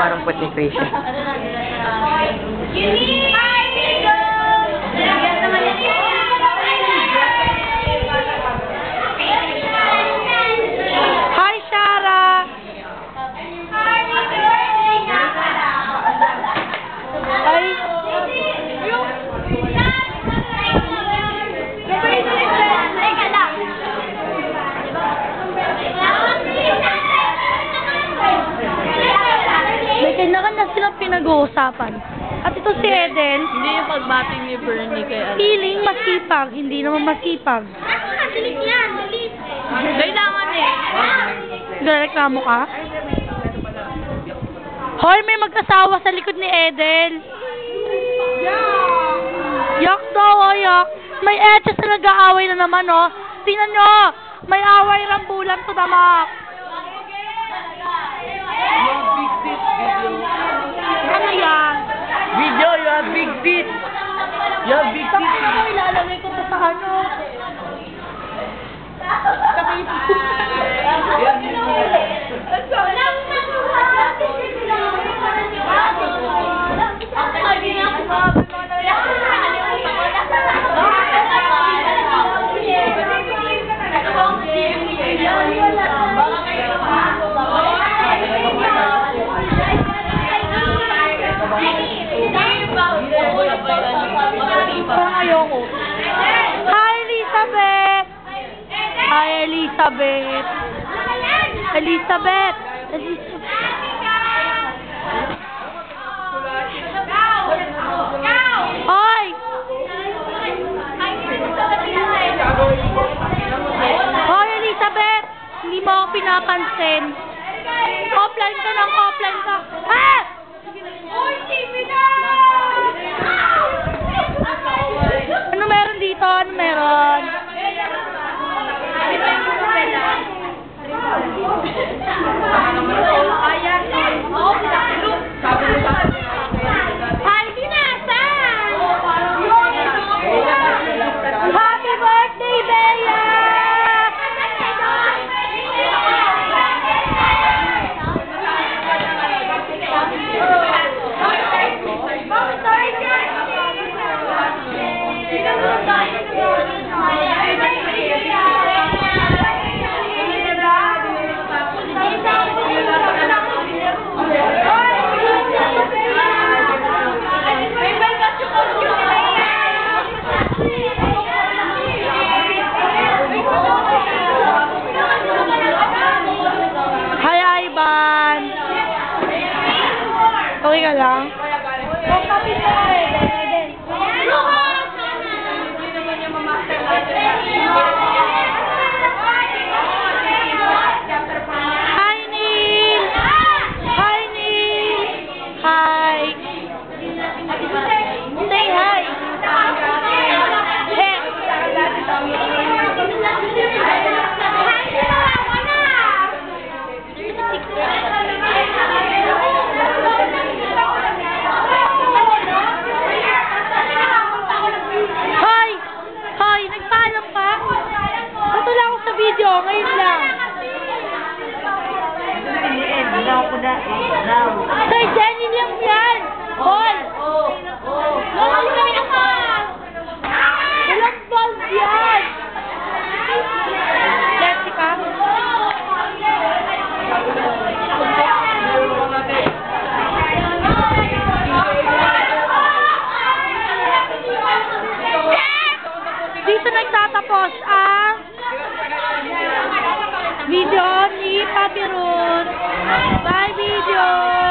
parang puwet ni Krisha. Hi, Shara! Hi! May kanya-kanya silang pinag-uusapan. At ito si Eden. Hindi yung pagbati ni Bernie kay Alex. Feeling masipag, hindi naman masipag. Kailangan eh. Nagreklamo ka? Hoy, may mag-asawa sa likod ni Eden. Yak daw, oh, yak. May etches na nag-aaway na naman, oh. Tingnan nyo, may away rambulan to damak. Ano yan? Video, you have big feet! You have big feet! Ano, ilalagay ko to sa ano? Parang ayoko. Hi, Elizabeth! Hi, Elizabeth! Elizabeth! Hoy! Hoy, Elizabeth! Hindi mo ako pinapansin. Offline ka ng offline ka. Ha? Ano meron dito? Ano meron? Ay, binasan! Happy birthday, Bea! Hi, Ivan! Okay ka lang? Hi, Neil! Hi, Neil! Hi! Say hi! Hey! Hoy! Hoy! Nagpaalam ka? Natula ako sa video. Ngayon lang. Sir Jenny lang yan! Hoy! Walang balls yan! Jessica? Dito nagtatapos ang video ni Papi Ruth. Bye, video!